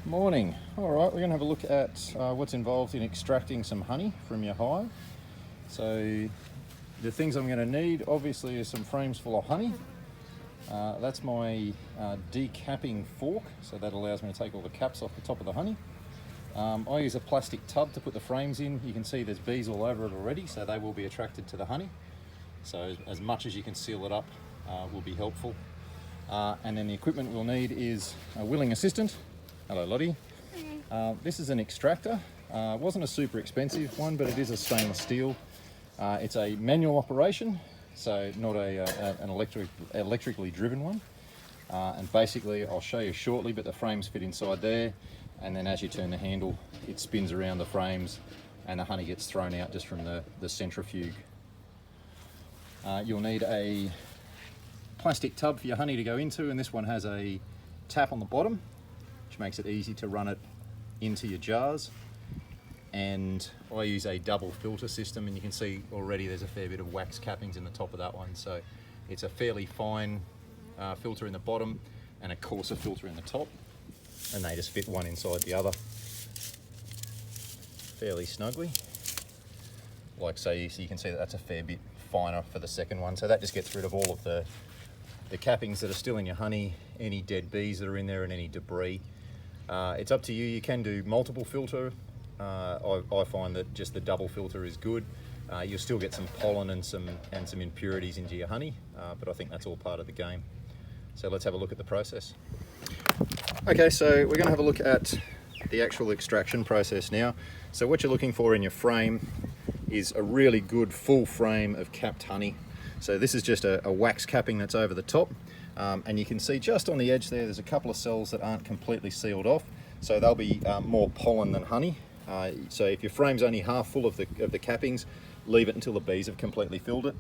Morning. All right, we're going to have a look at what's involved in extracting some honey from your hive. So the things I'm going to need obviously is some frames full of honey. That's my decapping fork, so that allows me to take all the caps off the top of the honey. I use a plastic tub to put the frames in. You can see there's bees all over it already, so they will be attracted to the honey. So as much as you can seal it up will be helpful. And then the equipment we'll need is a willing assistant. Hello Lottie. This is an extractor. It wasn't a super expensive one, but it is a stainless steel. It's a manual operation, so not an electrically driven one. And basically I'll show you shortly, but the frames fit inside there, and then as you turn the handle it spins around the frames and the honey gets thrown out just from the centrifuge. You'll need a plastic tub for your honey to go into, and this one has a tap on the bottom which makes it easy to run it into your jars. And I use a double filter system, and you can see already there's a fair bit of wax cappings in the top of that one, so it's a fairly fine filter in the bottom and a coarser filter in the top, and they just fit one inside the other fairly snugly, like so. You can see that that's a fair bit finer for the second one, so that just gets rid of all of the cappings that are still in your honey, any dead bees that are in there, and any debris. It's up to you. You can do multiple filter. I find that just the double filter is good. You'll still get some pollen and some impurities into your honey, but I think that's all part of the game. So let's have a look at the process. Okay, so we're going to have a look at the actual extraction process now. So what you're looking for in your frame is a really good full frame of capped honey. So this is just a wax capping that's over the top. And you can see just on the edge there's a couple of cells that aren't completely sealed off, so they'll be more pollen than honey. So if your frame's only half full of the cappings, leave it until the bees have completely filled it.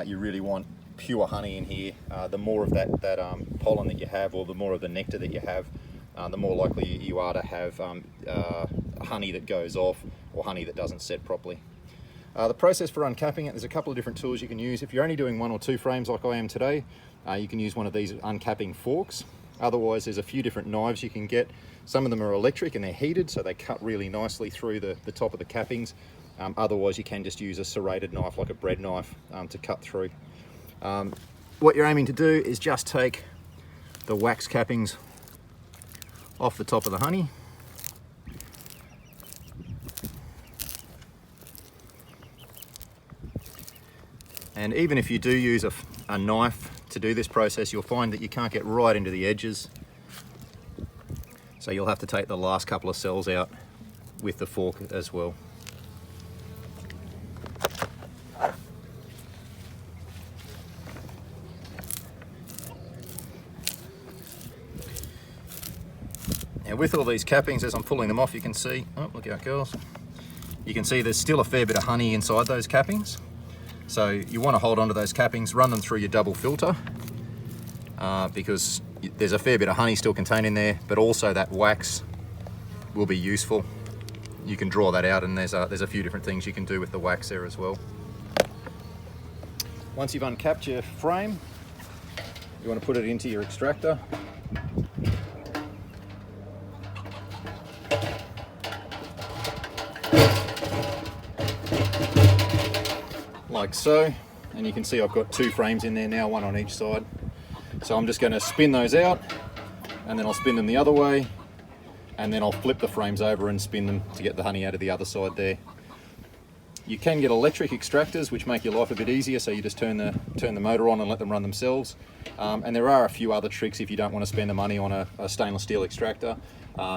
You really want pure honey in here. The more of that pollen that you have, or the more of the nectar that you have, the more likely you are to have honey that goes off or honey that doesn't set properly. The process for uncapping it, there's a couple of different tools you can use. If you're only doing 1 or 2 frames like I am today, you can use one of these uncapping forks. Otherwise, there's a few different knives you can get. Some of them are electric and they're heated, so they cut really nicely through the top of the cappings. Otherwise, you can just use a serrated knife, like a bread knife, to cut through. What you're aiming to do is just take the wax cappings off the top of the honey. And even if you do use a knife to do this process, you'll find that you can't get right into the edges. So you'll have to take the last couple of cells out with the fork as well. Now with all these cappings, as I'm pulling them off, you can see, oh look out girls, you can see there's still a fair bit of honey inside those cappings. So you want to hold on to those cappings, run them through your double filter, because there's a fair bit of honey still contained in there, but also that wax will be useful. You can draw that out, and there's a few different things you can do with the wax there as well. Once you've uncapped your frame, you want to put it into your extractor. Like so, and you can see I've got 2 frames in there now, one on each side. So I'm just going to spin those out, and then I'll spin them the other way, and then I'll flip the frames over and spin them to get the honey out of the other side there. You can get electric extractors which make your life a bit easier, so you just turn the motor on and let them run themselves. And there are a few other tricks if you don't want to spend the money on a stainless steel extractor.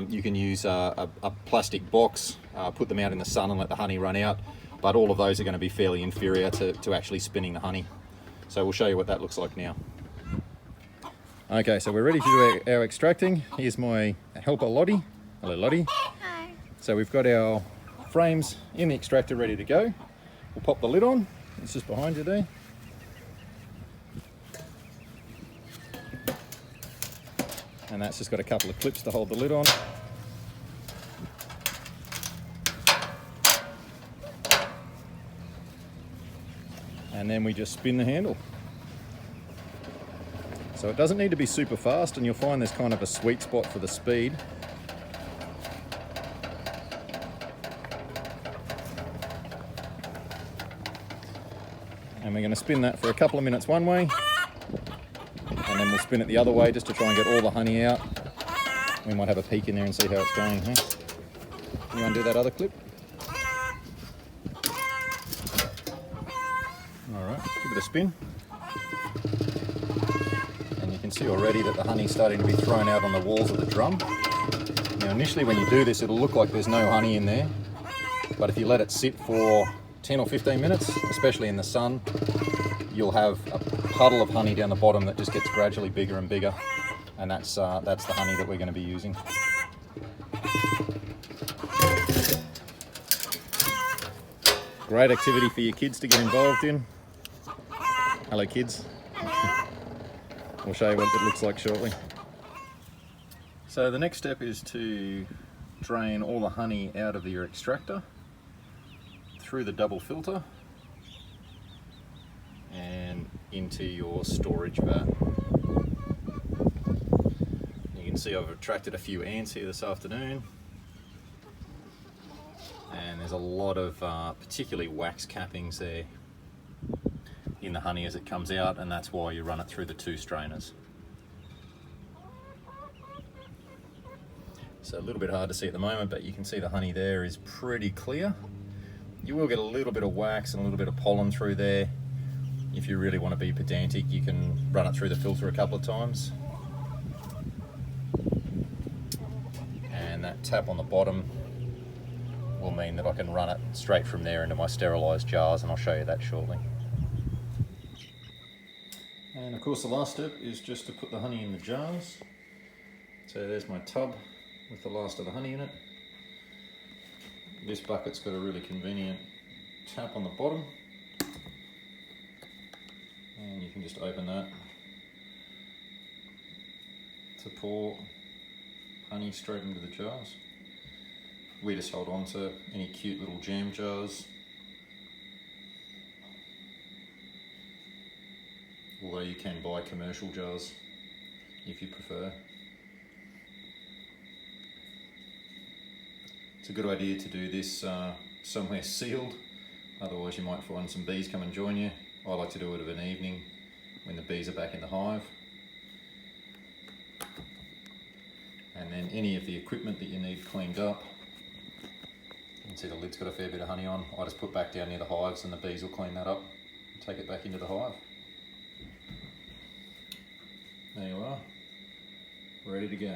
You can use a plastic box, put them out in the sun and let the honey run out. But all of those are going to be fairly inferior to actually spinning the honey. So we'll show you what that looks like now. Okay, so we're ready to do our extracting. Here's my helper Lottie. Hello Lottie. Hi. So we've got our frames in the extractor ready to go. We'll pop the lid on. It's just behind you there. And that's just got a couple of clips to hold the lid on. And then we just spin the handle. So it doesn't need to be super fast, and you'll find there's kind of a sweet spot for the speed. And we're going to spin that for a couple of minutes one way, and then we'll spin it the other way just to try and get all the honey out. We might have a peek in there and see how it's going. Huh? You undo that other clip? Alright, give it a spin. And you can see already that the honey's starting to be thrown out on the walls of the drum. Now initially when you do this, it'll look like there's no honey in there, but if you let it sit for 10 or 15 minutes, especially in the sun, you'll have a puddle of honey down the bottom that just gets gradually bigger and bigger, and that's the honey that we're going to be using. Great activity for your kids to get involved in. Hello kids. We'll show you what it looks like shortly. So the next step is to drain all the honey out of your extractor through the double filter and into your storage vat. You can see I've attracted a few ants here this afternoon, and there's a lot of particularly wax cappings there in the honey as it comes out, and that's why you run it through the 2 strainers. So a little bit hard to see at the moment, but you can see the honey there is pretty clear. You will get a little bit of wax and a little bit of pollen through there. If you really want to be pedantic, you can run it through the filter a couple of times. And that tap on the bottom will mean that I can run it straight from there into my sterilised jars, and I'll show you that shortly. And of course the last step is just to put the honey in the jars. So there's my tub with the last of the honey in it. This bucket's got a really convenient tap on the bottom, and you can just open that to pour honey straight into the jars. We just hold on to any cute little jam jars, although you can buy commercial jars if you prefer. It's a good idea to do this somewhere sealed, otherwise you might find some bees come and join you. I like to do it of an evening when the bees are back in the hive. And then any of the equipment that you need cleaned up, you can see the lid's got a fair bit of honey on. I just put back down near the hives and the bees will clean that up and take it back into the hive. There you are, ready to go.